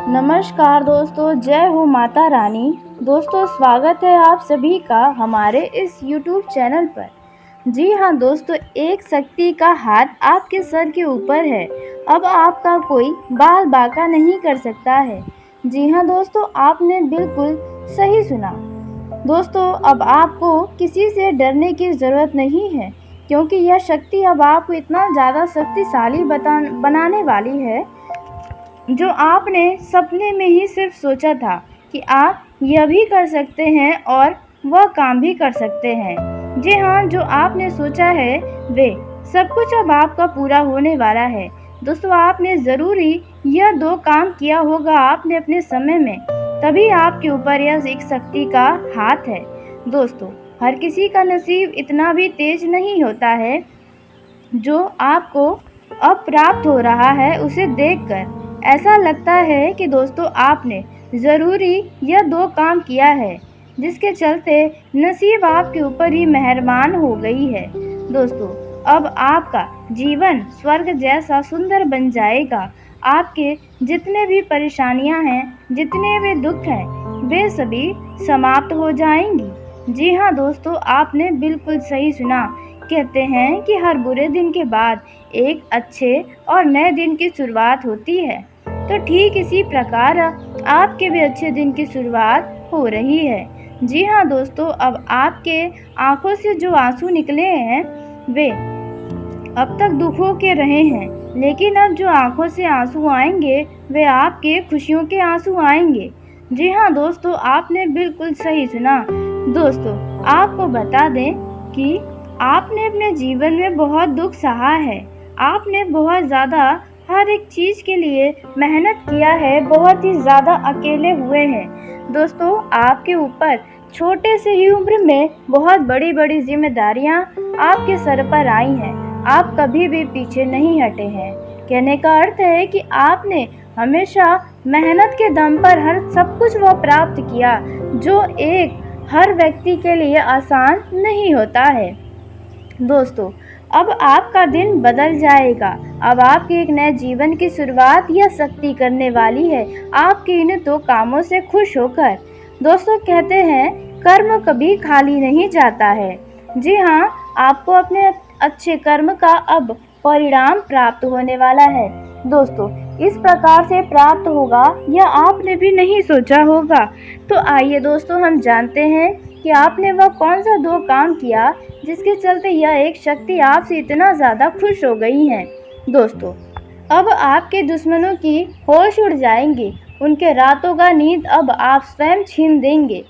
नमस्कार दोस्तों, जय हो माता रानी। दोस्तों, स्वागत है आप सभी का हमारे इस YouTube चैनल पर। जी हाँ दोस्तों, एक शक्ति का हाथ आपके सर के ऊपर है। अब आपका कोई बाल बांका नहीं कर सकता है। जी हाँ दोस्तों, आपने बिल्कुल सही सुना। दोस्तों, अब आपको किसी से डरने की ज़रूरत नहीं है, क्योंकि यह शक्ति अब आपको इतना ज़्यादा शक्तिशाली बनाने वाली है जो आपने सपने में ही सिर्फ सोचा था कि आप यह भी कर सकते हैं और वह काम भी कर सकते हैं। जी हाँ, जो आपने सोचा है वे सब कुछ अब आपका पूरा होने वाला है। दोस्तों, आपने ज़रूरी यह 2 काम किया होगा आपने अपने समय में, तभी आपके ऊपर यह एक शक्ति का हाथ है। दोस्तों, हर किसी का नसीब इतना भी तेज नहीं होता है। जो आपको अब प्राप्त हो रहा है उसे देखकर ऐसा लगता है कि दोस्तों आपने ज़रूरी यह 2 काम किया है, जिसके चलते नसीब आपके ऊपर ही मेहरबान हो गई है। दोस्तों, अब आपका जीवन स्वर्ग जैसा सुंदर बन जाएगा। आपके जितने भी परेशानियां हैं, जितने भी दुख हैं, वे सभी समाप्त हो जाएंगी। जी हाँ दोस्तों, आपने बिल्कुल सही सुना। कहते हैं कि हर बुरे दिन के बाद एक अच्छे और नए दिन की शुरुआत होती है। तो ठीक इसी प्रकार आपके भी अच्छे दिन की शुरुआत हो रही है। जी हाँ दोस्तों, अब आपके आंखों से जो आंसू निकले हैं वे अब तक दुखों के रहे हैं, लेकिन अब जो आंखों से आंसू आएंगे वे आपके खुशियों के आंसू आएंगे। जी हाँ दोस्तों, आपने बिल्कुल सही सुना। दोस्तों, आपको बता दें कि आपने अपने जीवन में बहुत दुख सहा है। आपने बहुत ज़्यादा हर एक चीज़ के लिए मेहनत किया है, बहुत ही ज़्यादा अकेले हुए हैं। दोस्तों, आपके ऊपर छोटे से ही उम्र में बहुत बड़ी बड़ी जिम्मेदारियां आपके सर पर आई हैं। आप कभी भी पीछे नहीं हटे हैं। कहने का अर्थ है कि आपने हमेशा मेहनत के दम पर हर सब कुछ वो प्राप्त किया, जो एक हर व्यक्ति के लिए आसान नहीं होता है। दोस्तों, अब आपका दिन बदल जाएगा। अब आपके एक नए जीवन की शुरुआत यह शक्ति करने वाली है, आपके इन 2 कामों से खुश होकर। दोस्तों, कहते हैं कर्म कभी खाली नहीं जाता है। जी हाँ, आपको अपने अच्छे कर्म का अब परिणाम प्राप्त होने वाला है। दोस्तों, इस प्रकार से प्राप्त होगा यह आपने भी नहीं सोचा होगा। तो आइए दोस्तों, हम जानते हैं कि आपने वह कौन सा 2 काम किया जिसके चलते यह एक शक्ति आपसे इतना ज़्यादा खुश हो गई है। दोस्तों, अब आपके दुश्मनों की होश उड़ जाएंगे। उनके रातों का नींद अब आप स्वयं छीन देंगे।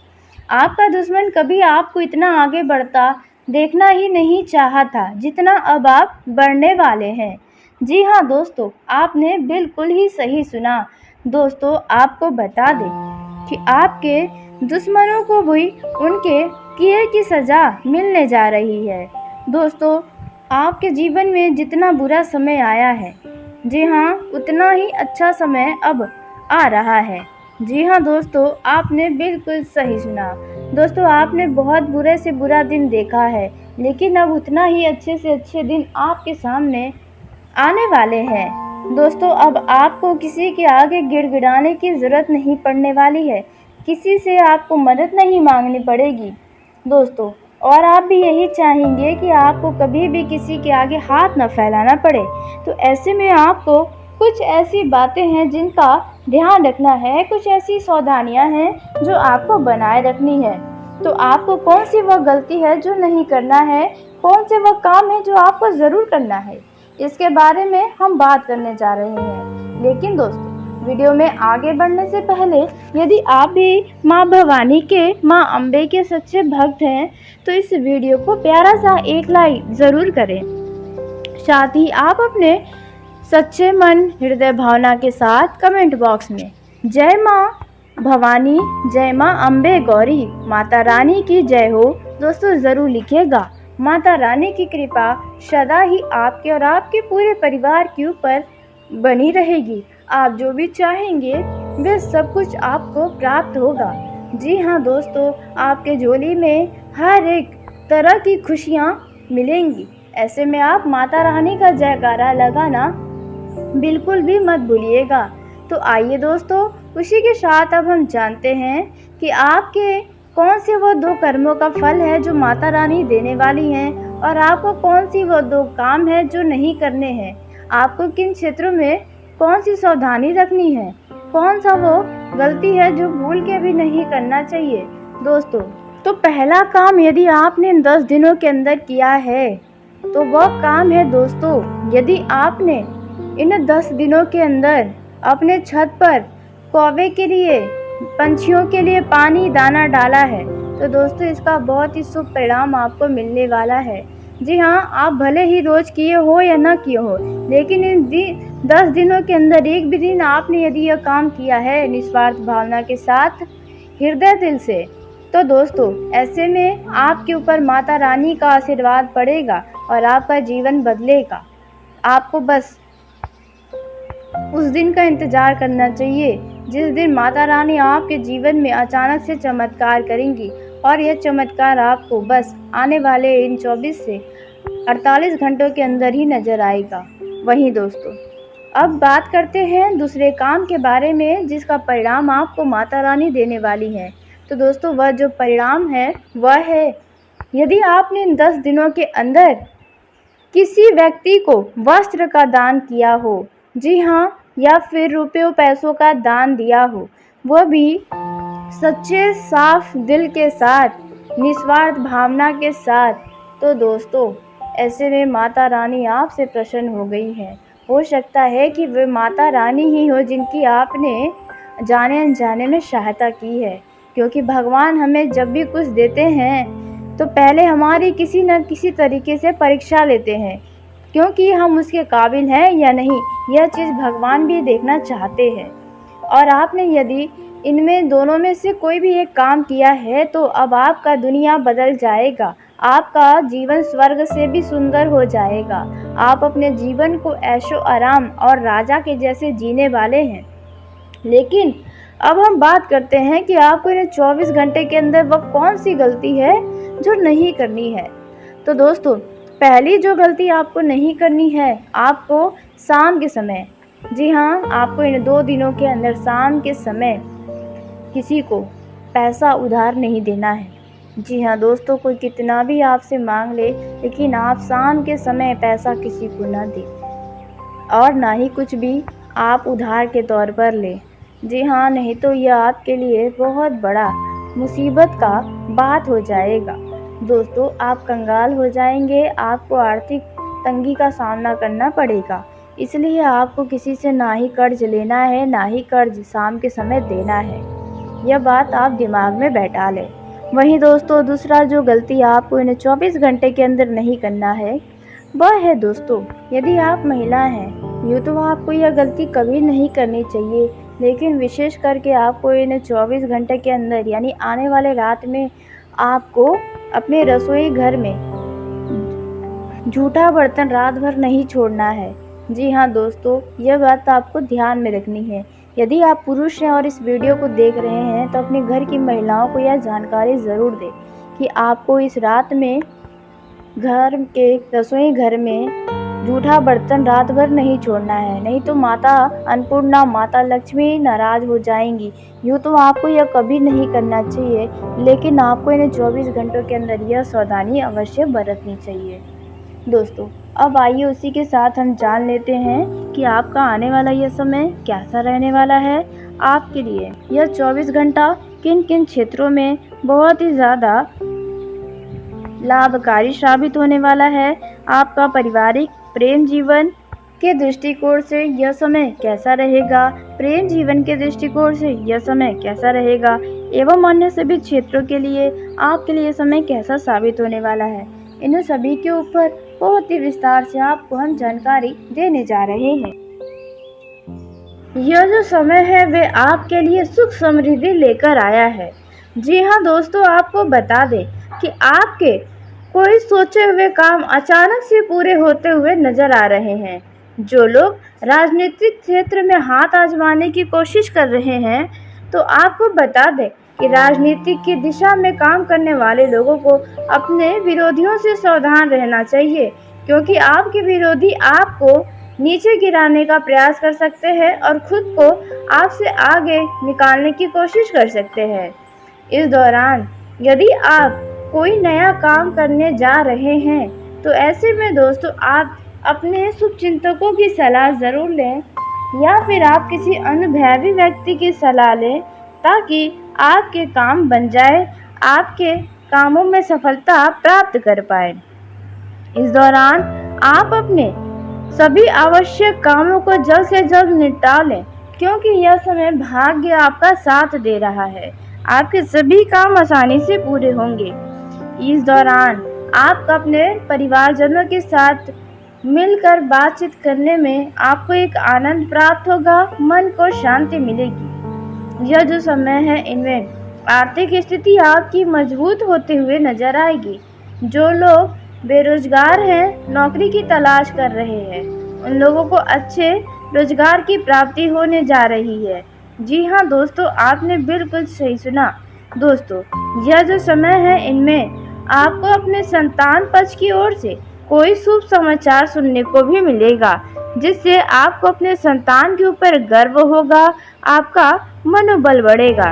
आपका दुश्मन कभी आपको इतना आगे बढ़ता देखना ही नहीं चाहा था, जितना अब आप बढ़ने वाले हैं। जी हाँ दोस्तों, आपने बिल्कुल ही सही सुना। दोस्तों, आपको बता दें कि आपके दुश्मनों को भी उनके किए की सज़ा मिलने जा रही है। दोस्तों, आपके जीवन में जितना बुरा समय आया है, जी हाँ, उतना ही अच्छा समय अब आ रहा है। जी हाँ दोस्तों, आपने बिल्कुल सही सुना। दोस्तों, आपने बहुत बुरे से बुरा दिन देखा है, लेकिन अब उतना ही अच्छे से अच्छे दिन आपके सामने आने वाले हैं। दोस्तों, अब आपको किसी के आगे गिड़गिड़ाने की ज़रूरत नहीं पड़ने वाली है। किसी से आपको मदद नहीं मांगनी पड़ेगी। दोस्तों, और आप भी यही चाहेंगे कि आपको कभी भी किसी के आगे हाथ न फैलाना पड़े। तो ऐसे में आपको कुछ ऐसी बातें हैं जिनका ध्यान रखना है, कुछ ऐसी सावधानियां हैं जो आपको बनाए रखनी है। तो आपको कौन सी वह गलती है जो नहीं करना है, कौन से वह काम है जो आपको ज़रूर करना है, इसके बारे में हम बात करने जा रहे हैं। लेकिन दोस्तों, वीडियो में आगे बढ़ने से पहले यदि आप भी माँ भवानी के, माँ अम्बे के सच्चे भक्त हैं तो इस वीडियो को प्यारा सा एक लाइक ज़रूर करें। साथ ही आप अपने सच्चे मन हृदय भावना के साथ कमेंट बॉक्स में जय माँ भवानी, जय माँ अम्बे गौरी, माता रानी की जय हो दोस्तों ज़रूर लिखिएगा। माता रानी की कृपा सदा ही आपके और आपके पूरे परिवार के ऊपर बनी रहेगी। आप जो भी चाहेंगे वे सब कुछ आपको प्राप्त होगा। जी हाँ दोस्तों, आपके झोली में हर एक तरह की खुशियाँ मिलेंगी। ऐसे में आप माता रानी का जयकारा लगाना बिल्कुल भी मत भूलिएगा। तो आइए दोस्तों, उसी के साथ अब हम जानते हैं कि आपके कौन से वो 2 कर्मों का फल है जो माता रानी देने वाली हैं और आपको कौन सी वो 2 काम है जो नहीं करने हैं। आपको किन क्षेत्रों में कौन सी सावधानी रखनी है, कौन सा वो गलती है जो भूल के भी नहीं करना चाहिए दोस्तों। तो पहला काम यदि आपने इन 10 दिनों के अंदर किया है तो वह काम है दोस्तों, यदि आपने इन 10 दिनों के अंदर अपने छत पर कौवे के लिए, पंछियों के लिए पानी दाना डाला है तो दोस्तों इसका बहुत ही शुभ परिणाम आपको मिलने वाला है। जी हाँ, आप भले ही रोज किए हो या ना किए हो, लेकिन इन 10 दिनों के अंदर एक भी दिन आपने यदि यह काम किया है निस्वार्थ भावना के साथ, हृदय दिल से, तो दोस्तों ऐसे में आपके ऊपर माता रानी का आशीर्वाद पड़ेगा और आपका जीवन बदलेगा। आपको बस उस दिन का इंतजार करना चाहिए जिस दिन माता रानी आपके जीवन में अचानक से चमत्कार करेंगी और यह चमत्कार आपको बस आने वाले इन 24 से 48 घंटों के अंदर ही नजर आएगा। वहीं दोस्तों अब बात करते हैं दूसरे काम के बारे में जिसका परिणाम आपको माता रानी देने वाली है। तो दोस्तों वह जो परिणाम है वह है, यदि आपने इन 10 दिनों के अंदर किसी व्यक्ति को वस्त्र का दान किया हो, जी हाँ, या फिर रुपयों पैसों का दान दिया हो, वह भी सच्चे साफ दिल के साथ, निस्वार्थ भावना के साथ, तो दोस्तों ऐसे में माता रानी आपसे प्रसन्न हो गई है। हो सकता है कि वे माता रानी ही हो जिनकी आपने जाने अनजाने में सहायता की है, क्योंकि भगवान हमें जब भी कुछ देते हैं तो पहले हमारी किसी न किसी तरीके से परीक्षा लेते हैं, क्योंकि हम उसके काबिल हैं या नहीं, यह चीज़ भगवान भी देखना चाहते हैं। और आपने यदि इनमें दोनों में से कोई भी एक काम किया है तो अब आपका दुनिया बदल जाएगा, आपका जीवन स्वर्ग से भी सुंदर हो जाएगा। आप अपने जीवन को ऐशो आराम और राजा के जैसे जीने वाले हैं। लेकिन अब हम बात करते हैं कि आपको इन 24 घंटे के अंदर वह कौन सी गलती है जो नहीं करनी है। तो दोस्तों पहली जो गलती आपको नहीं करनी है, आपको शाम के समय, जी हाँ, आपको इन 2 दिनों के अंदर शाम के समय किसी को पैसा उधार नहीं देना है। जी हाँ दोस्तों, कोई कितना भी आपसे मांग ले, लेकिन आप शाम के समय पैसा किसी को ना दें और ना ही कुछ भी आप उधार के तौर पर लें। जी हाँ, नहीं तो यह आपके लिए बहुत बड़ा मुसीबत का बात हो जाएगा। दोस्तों आप कंगाल हो जाएंगे, आपको आर्थिक तंगी का सामना करना पड़ेगा। इसलिए आपको किसी से ना ही कर्ज लेना है, ना ही कर्ज शाम के समय देना है। यह बात आप दिमाग में बैठा लें। वहीं दोस्तों दूसरा जो गलती आपको इन 24 घंटे के अंदर नहीं करना है वह है दोस्तों, यदि आप महिला हैं यूँ तो आपको यह गलती कभी नहीं करनी चाहिए, लेकिन विशेष करके आपको इन 24 घंटे के अंदर यानी आने वाले रात में आपको अपने रसोई घर में झूठा बर्तन रात भर नहीं छोड़ना है। जी हाँ दोस्तों, यह बात आपको ध्यान में रखनी है। यदि आप पुरुष हैं और इस वीडियो को देख रहे हैं तो अपने घर की महिलाओं को यह जानकारी ज़रूर दें कि आपको इस रात में घर के रसोई घर में झूठा बर्तन रात भर नहीं छोड़ना है, नहीं तो माता अन्नपूर्णा, माता लक्ष्मी नाराज़ हो जाएंगी। यूँ तो आपको यह कभी नहीं करना चाहिए, लेकिन आपको इन्हें 24 घंटों के अंदर यह सावधानी अवश्य बरतनी चाहिए। दोस्तों अब आइए उसी के साथ हम जान लेते हैं कि आपका आने वाला यह समय कैसा रहने वाला है आपके लिए। यह 24 घंटा किन किन क्षेत्रों में बहुत ही ज़्यादा लाभकारी साबित होने वाला है। आपका पारिवारिक प्रेम जीवन के दृष्टिकोण से यह समय कैसा रहेगा, प्रेम जीवन के दृष्टिकोण से यह समय कैसा रहेगा, एवं अन्य सभी क्षेत्रों के लिए आपके लिए समय कैसा साबित होने वाला है, इन सभी के ऊपर बहुत ही विस्तार से आपको हम जानकारी देने जा रहे हैं। यह जो समय है वे आपके लिए सुख समृद्धि लेकर आया है। जी हाँ दोस्तों, आपको बता दें कि आपके कोई सोचे हुए काम अचानक से पूरे होते हुए नजर आ रहे हैं। जो लोग राजनीतिक क्षेत्र में हाथ आजमाने की कोशिश कर रहे हैं तो आपको बता दें कि राजनीति की दिशा में काम करने वाले लोगों को अपने विरोधियों से सावधान रहना चाहिए, क्योंकि आपके विरोधी आपको नीचे गिराने का प्रयास कर सकते हैं और खुद को आपसे आगे निकालने की कोशिश कर सकते हैं। इस दौरान यदि आप कोई नया काम करने जा रहे हैं तो ऐसे में दोस्तों आप अपने शुभचिंतकों की सलाह ज़रूर लें या फिर आप किसी अनुभवी व्यक्ति की सलाह लें ताकि आपके काम बन जाए, आपके कामों में सफलता प्राप्त कर पाए। इस दौरान आप अपने सभी आवश्यक कामों को जल्द से जल्द निपटा लें क्योंकि यह समय भाग्य आपका साथ दे रहा है। आपके सभी काम आसानी से पूरे होंगे। इस दौरान आप अपने परिवारजनों के साथ मिलकर बातचीत करने में आपको एक आनंद प्राप्त होगा, मन को शांति मिलेगी। यह जो समय है इनमें आर्थिक स्थिति आपकी मजबूत होते हुए नजर आएगी। जो लोग बेरोजगार हैं, नौकरी की तलाश कर रहे हैं, उन लोगों को अच्छे रोजगार की प्राप्ति होने जा रही है। जी हाँ दोस्तों, आपने बिल्कुल सही सुना। दोस्तों, यह जो समय है इनमें आपको अपने संतान पक्ष की ओर से कोई शुभ समाचार सुनने को भी मिलेगा जिससे आपको अपने संतान के ऊपर गर्व होगा, आपका मनोबल बढ़ेगा।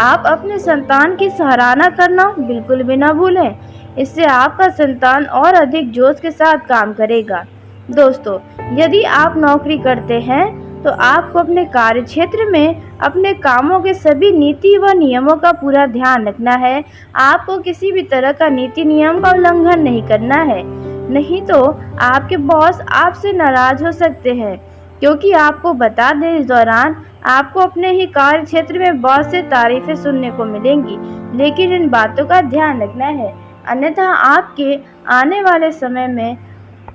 आप अपने संतान की सराहना करना बिल्कुल भी ना भूलें, इससे आपका संतान और अधिक जोश के साथ काम करेगा। दोस्तों, यदि आप नौकरी करते हैं तो आपको अपने कार्य क्षेत्र में अपने कामों के सभी नीति व नियमों का पूरा ध्यान रखना है। आपको किसी भी तरह का नीति नियम का उल्लंघन नहीं करना है, नहीं तो आपके बॉस आपसे नाराज हो सकते हैं। क्योंकि आपको बता दें, इस दौरान आपको अपने ही कार्य क्षेत्र में बहुत से तारीफें सुनने को मिलेंगी, लेकिन इन बातों का ध्यान रखना है, अन्यथा आपके आने वाले समय में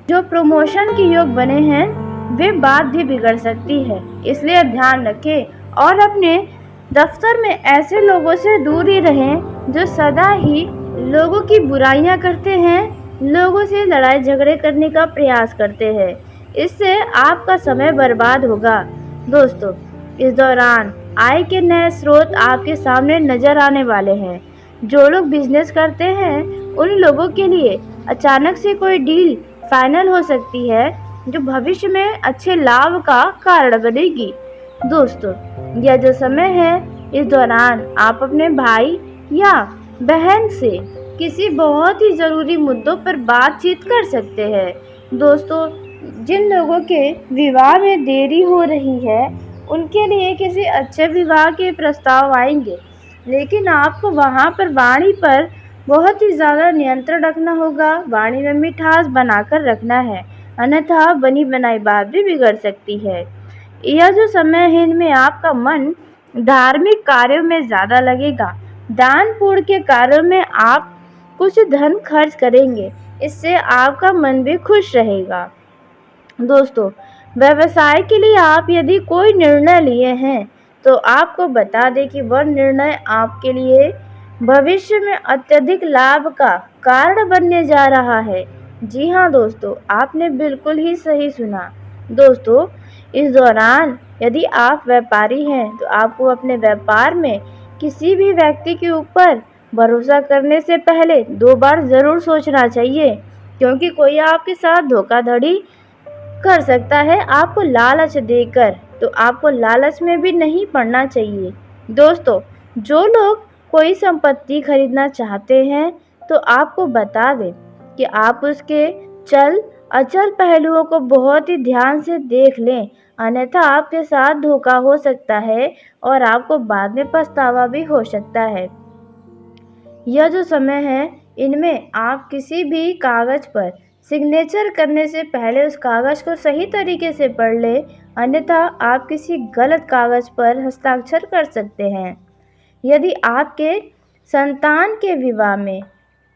जो प्रमोशन के योग बने हैं वे बात भी बिगड़ सकती है। इसलिए ध्यान रखें और अपने दफ्तर में ऐसे लोगों से दूर ही रहें जो सदा ही लोगों की बुराइयां करते हैं, लोगों से लड़ाई झगड़े करने का प्रयास करते हैं। इससे आपका समय बर्बाद होगा। दोस्तों, इस दौरान आय के नए स्रोत आपके सामने नजर आने वाले हैं। जो लोग बिजनेस करते हैं उन लोगों के लिए अचानक से कोई डील फाइनल हो सकती है जो भविष्य में अच्छे लाभ का कारण बनेगी। दोस्तों, यह जो समय है इस दौरान आप अपने भाई या बहन से किसी बहुत ही ज़रूरी मुद्दों पर बातचीत कर सकते हैं। दोस्तों, जिन लोगों के विवाह में देरी हो रही है उनके लिए किसी अच्छे विवाह के प्रस्ताव आएंगे, लेकिन आपको वहां पर वाणी पर बहुत ही ज़्यादा नियंत्रण रखना होगा। वाणी में मिठास बनाकर रखना है, अन्यथा बनी बनाई बात भी बिगड़ सकती है। यह जो समय है इनमें आपका मन धार्मिक कार्यों में ज़्यादा लगेगा। दान पुण्य के कार्यों में आप कुछ धन खर्च करेंगे, इससे आपका मन भी खुश रहेगा। दोस्तों, व्यवसाय के लिए आप यदि कोई निर्णय लिए हैं तो आपको बता दें कि वह निर्णय आपके लिए भविष्य में अत्यधिक लाभ का कारण बनने जा रहा है। जी हाँ दोस्तों, आपने बिल्कुल ही सही सुना। दोस्तों, इस दौरान यदि आप व्यापारी हैं तो आपको अपने व्यापार में किसी भी व्यक्ति के ऊपर भरोसा करने से पहले 2 बार ज़रूर सोचना चाहिए, क्योंकि कोई आपके साथ धोखाधड़ी कर सकता है आपको लालच देकर, तो आपको लालच में भी नहीं पड़ना चाहिए। दोस्तों, जो लोग कोई संपत्ति खरीदना चाहते हैं तो आपको बता दें कि आप उसके चल अचल पहलुओं को बहुत ही ध्यान से देख लें, अन्यथा आपके साथ धोखा हो सकता है और आपको बाद में पछतावा भी हो सकता है। यह जो समय है इनमें आप किसी भी कागज़ पर सिग्नेचर करने से पहले उस कागज़ को सही तरीके से पढ़ लें, अन्यथा आप किसी गलत कागज़ पर हस्ताक्षर कर सकते हैं। यदि आपके संतान के विवाह में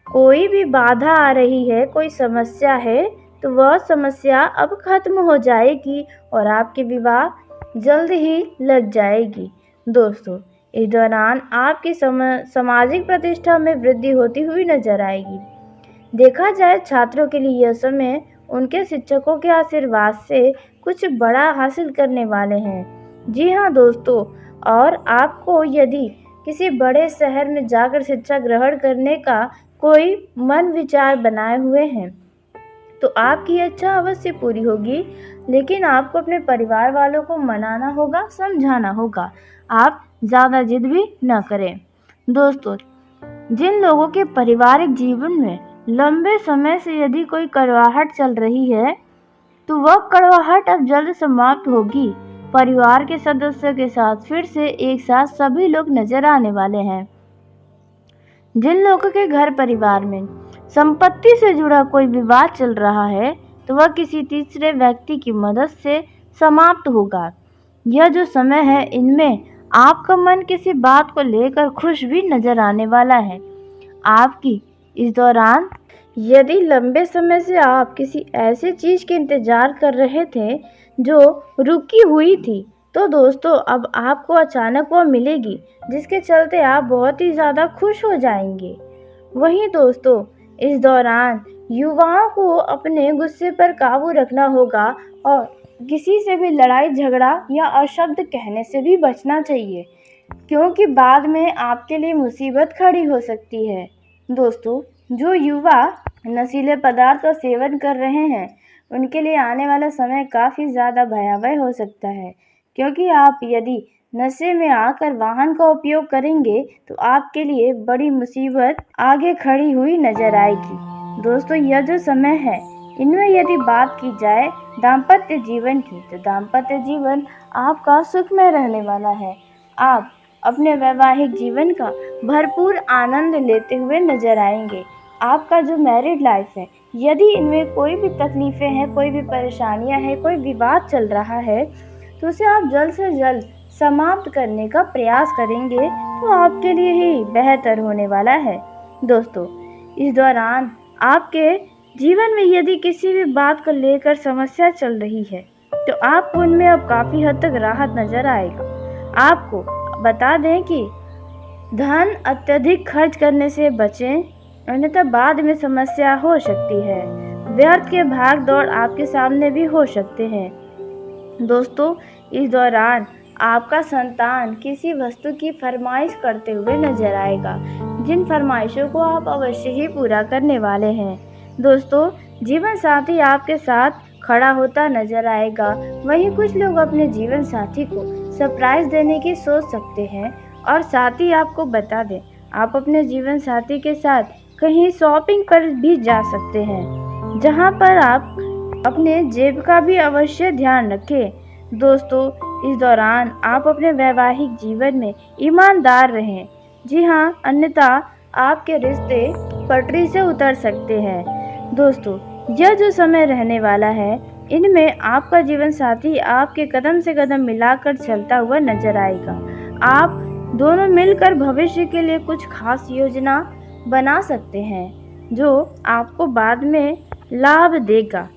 कोई भी बाधा आ रही है, कोई समस्या है, तो वह समस्या अब खत्म हो जाएगी और आपकी विवाह जल्द ही लग जाएगी। दोस्तों, इस दौरान आपकी सामाजिक प्रतिष्ठा में वृद्धि होती हुई नजर आएगी। देखा जाए छात्रों के लिए यह समय उनके शिक्षकों के आशीर्वाद से कुछ बड़ा हासिल करने वाले हैं। जी हाँ दोस्तों, और आपको यदि किसी बड़े शहर में जाकर शिक्षा ग्रहण करने का कोई मन विचार बनाए हुए हैं तो आपकी इच्छा अवश्य पूरी होगी, लेकिन आपको अपने परिवार वालों को मनाना होगा, समझाना होगा। आप ज़्यादा जिद भी न करें। दोस्तों, जिन लोगों के पारिवारिक जीवन में लंबे समय से यदि कोई कड़वाहट चल रही है, तो वह कड़वाहट अब जल्द समाप्त होगी। परिवार के सदस्यों के साथ फिर से एक साथ सभी लोग नजर आने वाले हैं। जिन लोगों के घर परिवार में संपत्ति से जुड़ा कोई विवाद चल रहा है, तो वह किसी तीसरे व्यक्ति की मदद से समाप्त होगा। यह जो समय है, इनमें आपका मन किसी बात को लेकर खुश भी नजर आने वाला है। आपकी इस दौरान यदि लंबे समय से आप किसी ऐसी चीज के इंतजार कर रहे थे जो रुकी हुई थी, तो दोस्तों अब आपको अचानक वह मिलेगी, जिसके चलते आप बहुत ही ज़्यादा खुश हो जाएंगे। वहीं दोस्तों, इस दौरान युवाओं को अपने गुस्से पर काबू रखना होगा और किसी से भी लड़ाई झगड़ा या अशब्द कहने से भी बचना चाहिए, क्योंकि बाद में आपके लिए मुसीबत खड़ी हो सकती है। दोस्तों, जो युवा नशीले पदार्थ का सेवन कर रहे हैं, उनके लिए आने वाला समय काफ़ी ज़्यादा भयावह हो सकता है, क्योंकि आप यदि नशे में आकर वाहन का उपयोग करेंगे तो आपके लिए बड़ी मुसीबत आगे खड़ी हुई नजर आएगी। दोस्तों, यह जो समय है, इनमें यदि बात की जाए दाम्पत्य जीवन की, तो दाम्पत्य जीवन आपका सुखमय रहने वाला है। आप अपने वैवाहिक जीवन का भरपूर आनंद लेते हुए नजर आएंगे। आपका जो मैरिड लाइफ है, यदि इनमें कोई भी तकलीफ़ें हैं, कोई भी परेशानियां हैं, कोई विवाद चल रहा है, तो उसे आप जल्द से जल्द समाप्त करने का प्रयास करेंगे तो आपके लिए ही बेहतर होने वाला है। दोस्तों, इस दौरान आपके जीवन में यदि किसी भी बात को लेकर समस्या चल रही है, तो आपको उनमें अब काफ़ी हद तक राहत नज़र आएगा। आपको बता दें कि धन अत्यधिक खर्च करने से बचें, अन्यथा बाद में समस्या हो सकती है। व्यर्थ के भाग दौड़ आपके सामने भी हो सकते हैं। दोस्तों, इस दौरान आपका संतान किसी वस्तु की फरमाइश करते हुए नजर आएगा, जिन फरमाइशों को आप अवश्य ही पूरा करने वाले हैं। दोस्तों, जीवन साथी आपके साथ खड़ा होता नजर आएगा। वहीं कुछ लोग अपने जीवन साथी को सरप्राइज देने की सोच सकते हैं। और साथ ही आपको बता दें, आप अपने जीवन साथी के साथ कहीं शॉपिंग पर भी जा सकते हैं, जहां पर आप अपने जेब का भी अवश्य ध्यान रखें। दोस्तों, इस दौरान आप अपने वैवाहिक जीवन में ईमानदार रहें। जी हाँ, अन्यथा आपके रिश्ते पटरी से उतर सकते हैं। दोस्तों, यह जो समय रहने वाला है, इनमें आपका जीवन साथी आपके कदम से कदम मिलाकर चलता हुआ नजर आएगा। आप दोनों मिलकर भविष्य के लिए कुछ खास योजना बना सकते हैं, जो आपको बाद में लाभ देगा।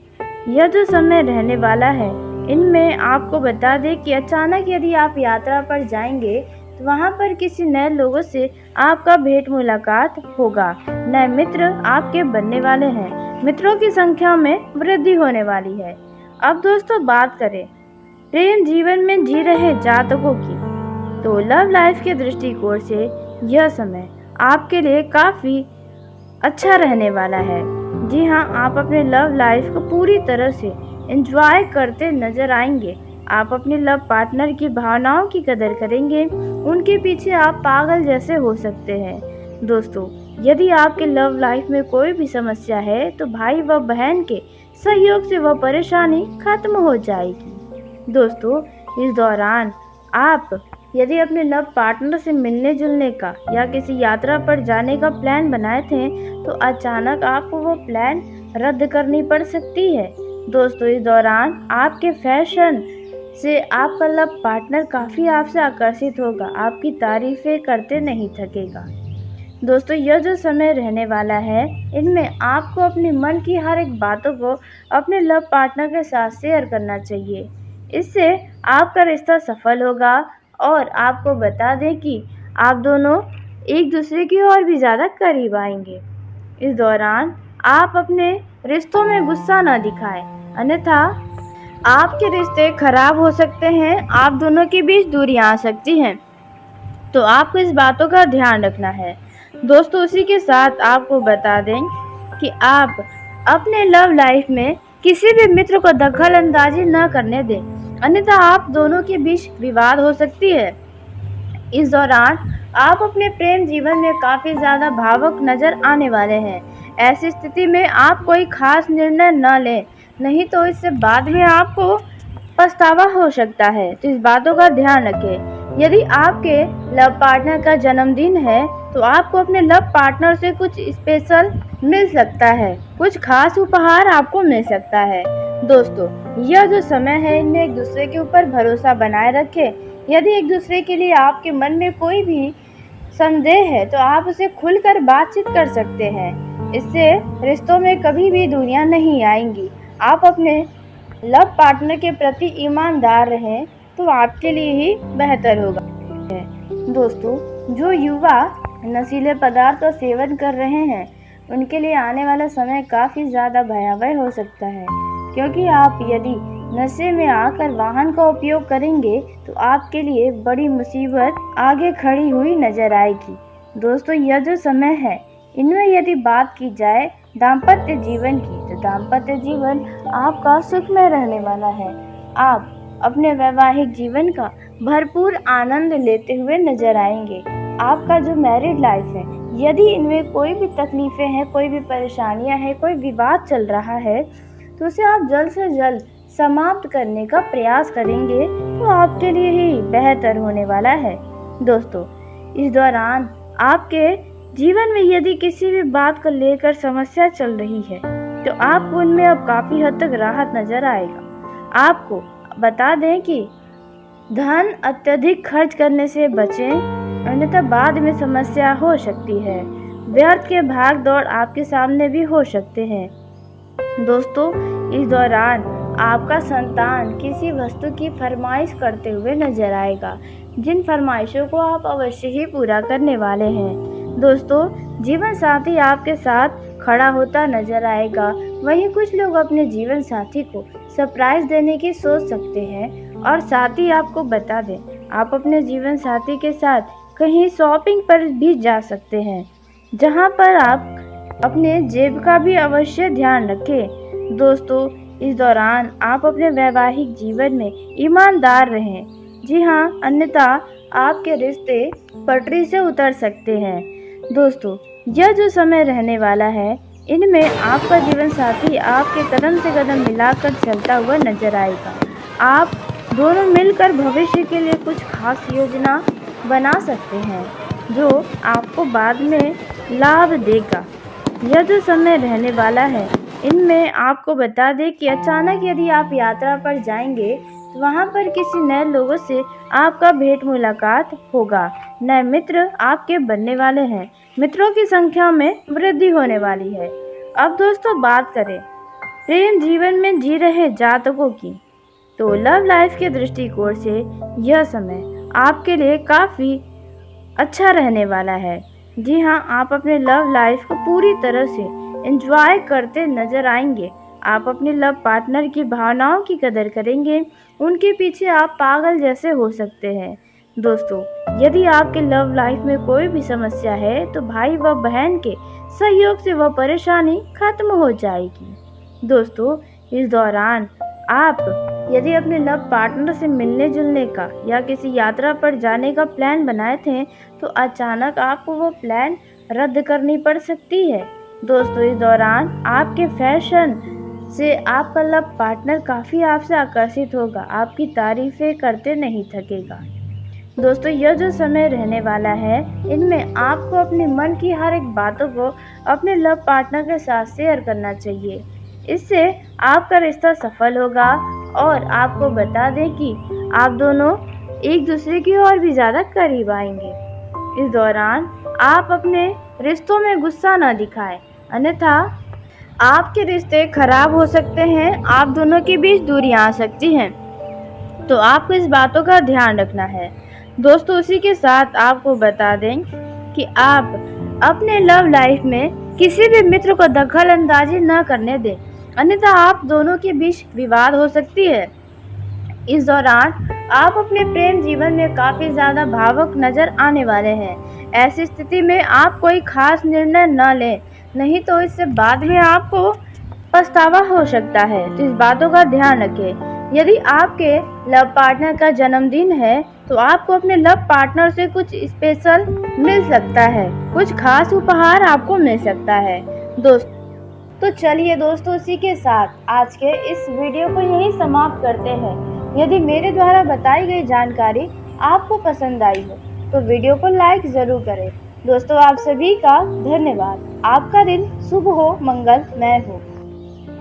यह जो समय रहने वाला है, इनमें आपको बता दें कि अचानक यदि आप यात्रा पर जाएंगे, तो वहां पर किसी नए लोगों से आपका भेंट मुलाकात होगा। नए मित्र आपके बनने वाले हैं। मित्रों की संख्या में वृद्धि होने वाली है। अब दोस्तों, बात करें प्रेम जीवन में जी रहे जातकों की, तो लव लाइफ के दृष्टिकोण से यह समय आपके लिए काफ़ी अच्छा रहने वाला है। जी हाँ, आप अपने लव लाइफ को पूरी तरह से एंजॉय करते नजर आएंगे। आप अपने लव पार्टनर की भावनाओं की कदर करेंगे। उनके पीछे आप पागल जैसे हो सकते हैं। दोस्तों, यदि आपके लव लाइफ में कोई भी समस्या है, तो भाई व बहन के सहयोग से वह परेशानी खत्म हो जाएगी। दोस्तों, इस दौरान आप यदि अपने लव पार्टनर से मिलने जुलने का या किसी यात्रा पर जाने का प्लान बनाए थे, तो अचानक आपको वो प्लान रद्द करनी पड़ सकती है। दोस्तों, इस दौरान आपके फैशन से आपका लव पार्टनर काफ़ी आपसे आकर्षित होगा, आपकी तारीफ़ें करते नहीं थकेगा। दोस्तों, यह जो समय रहने वाला है, इनमें आपको अपने मन की हर एक बातों को अपने लव पार्टनर के साथ शेयर करना चाहिए। इससे आपका रिश्ता सफल होगा और आपको बता दें कि आप दोनों एक दूसरे की और भी ज़्यादा करीब आएंगे। इस दौरान आप अपने रिश्तों में गुस्सा न दिखाएं, अन्यथा आपके रिश्ते खराब हो सकते हैं। आप दोनों के बीच दूरियां आ सकती हैं, तो आपको इस बातों का ध्यान रखना है। दोस्तों, उसी के साथ आपको बता दें कि आप अपने लव लाइफ में किसी भी मित्र को दखल अंदाजी न करने दें, अन्यथा आप दोनों के बीच विवाद हो सकती है। इस दौरान आप अपने प्रेम जीवन में काफ़ी ज़्यादा भावुक नज़र आने वाले हैं। ऐसी स्थिति में आप कोई खास निर्णय न लें, नहीं तो इससे बाद में आपको पछतावा हो सकता है। तो इस बातों का ध्यान रखें। यदि आपके लव पार्टनर का जन्मदिन है तो आपको अपने लव पार्टनर से कुछ स्पेशल मिल सकता है, कुछ खास उपहार आपको मिल सकता है। दोस्तों, यह जो समय है इनमें एक दूसरे के ऊपर भरोसा बनाए रखें। यदि एक दूसरे के लिए आपके मन में कोई भी संदेह है तो आप उसे खुलकर बातचीत कर सकते हैं। इससे रिश्तों में कभी भी दूरियां नहीं आएंगी। आप अपने लव पार्टनर के प्रति ईमानदार रहें तो आपके लिए ही बेहतर होगा। दोस्तों, जो युवा नशीले पदार्थ का सेवन कर रहे हैं उनके लिए आने वाला समय काफ़ी ज़्यादा भयावह हो सकता है, क्योंकि आप यदि नशे में आकर वाहन का उपयोग करेंगे तो आपके लिए बड़ी मुसीबत आगे खड़ी हुई नजर आएगी। दोस्तों, यह जो समय है इनमें यदि बात की जाए दाम्पत्य जीवन की, तो दाम्पत्य जीवन आपका सुखमय रहने वाला है। आप अपने वैवाहिक जीवन का भरपूर आनंद लेते हुए नजर आएंगे। आपका जो मैरिड लाइफ है, यदि इनमें कोई भी तकलीफें हैं, कोई भी परेशानियां हैं, कोई विवाद चल रहा है तो उसे आप जल्द से जल्द समाप्त करने का प्रयास करेंगे तो आपके लिए ही बेहतर होने वाला है। दोस्तों, इस दौरान आपके जीवन में यदि किसी भी बात को लेकर समस्या चल रही है तो आपको उनमें अब काफ़ी हद तक राहत नजर आएगा। आपको बता दें कि धन अत्यधिक खर्च करने से बचें, अन्यथा बाद में समस्या हो सकती है। व्यर्थ के भाग दौड़ आपके सामने भी हो सकते हैं। दोस्तों, इस दौरान आपका संतान किसी वस्तु की फरमाइश करते हुए नजर आएगा, जिन फरमाइशों को आप अवश्य ही पूरा करने वाले हैं। दोस्तों, जीवन साथी आपके साथ खड़ा होता नजर आएगा। वहीं कुछ लोग अपने जीवन साथी को सरप्राइज देने की सोच सकते हैं। और साथ ही आपको बता दें, आप अपने जीवन साथी के साथ कहीं शॉपिंग पर भी जा सकते हैं, जहां पर आप अपने जेब का भी अवश्य ध्यान रखें। दोस्तों, इस दौरान आप अपने वैवाहिक जीवन में ईमानदार रहें। जी हाँ, अन्यथा आपके रिश्ते पटरी से उतर सकते हैं। दोस्तों, यह जो समय रहने वाला है इनमें आपका जीवन साथी आपके कदम से कदम मिलाकर चलता हुआ नजर आएगा। आप दोनों मिलकर भविष्य के लिए कुछ खास योजना बना सकते हैं जो आपको बाद में लाभ देगा। यह जो समय रहने वाला है इनमें आपको बता दें कि अचानक यदि आप यात्रा पर जाएंगे तो वहाँ पर किसी नए लोगों से आपका भेंट मुलाकात होगा। नए मित्र आपके बनने वाले हैं। मित्रों की संख्या में वृद्धि होने वाली है। अब दोस्तों, बात करें प्रेम जीवन में जी रहे जातकों की, तो लव लाइफ के दृष्टिकोण से यह समय आपके लिए काफ़ी अच्छा रहने वाला है। जी हाँ, आप अपने लव लाइफ को पूरी तरह से एंजॉय करते नजर आएंगे। आप अपने लव पार्टनर की भावनाओं की कदर करेंगे, उनके पीछे आप पागल जैसे हो सकते हैं। दोस्तों, यदि आपके लव लाइफ में कोई भी समस्या है तो भाई व बहन के सहयोग से वह परेशानी खत्म हो जाएगी। दोस्तों, इस दौरान आप यदि अपने लव पार्टनर से मिलने जुलने का या किसी यात्रा पर जाने का प्लान बनाए थे तो अचानक आपको वो प्लान रद्द करनी पड़ सकती है। दोस्तों, इस दौरान आपके फैशन से आपका लव पार्टनर काफ़ी आपसे आकर्षित होगा, आपकी तारीफें करते नहीं थकेगा। दोस्तों, यह जो समय रहने वाला है इनमें आपको अपने मन की हर एक बातों को अपने लव पार्टनर के साथ शेयर करना चाहिए। इससे आपका रिश्ता सफल होगा। और आपको बता दें कि आप दोनों एक दूसरे की और भी ज़्यादा करीब आएंगे। इस दौरान आप अपने रिश्तों में गुस्सा न दिखाएं, अन्यथा आपके रिश्ते खराब हो सकते हैं, आप दोनों के बीच दूरियां आ सकती हैं। तो आपको इस बातों का ध्यान रखना है। दोस्तों, उसी के साथ आपको बता दें कि आप अपने लव लाइफ में किसी भी मित्र को दखल अंदाजी न करने दें, अन्यथा आप दोनों के बीच विवाद हो सकती है। इस दौरान आप अपने प्रेम जीवन में काफ़ी ज़्यादा भावुक नज़र आने वाले हैं। ऐसी स्थिति में आप कोई खास निर्णय न लें, नहीं तो इससे बाद में आपको पछतावा हो सकता है। तो इस बातों का ध्यान रखें। यदि आपके लव पार्टनर का जन्मदिन है तो आपको अपने लव पार्टनर से कुछ स्पेशल मिल सकता है, कुछ खास उपहार आपको मिल सकता है दोस्तों। तो चलिए दोस्तों, इसी के साथ आज के इस वीडियो को यहीं समाप्त करते हैं। यदि मेरे द्वारा बताई गई जानकारी आपको पसंद आई हो तो वीडियो को लाइक ज़रूर करें। दोस्तों, आप सभी का धन्यवाद। आपका दिन शुभ हो, मंगलमय हो।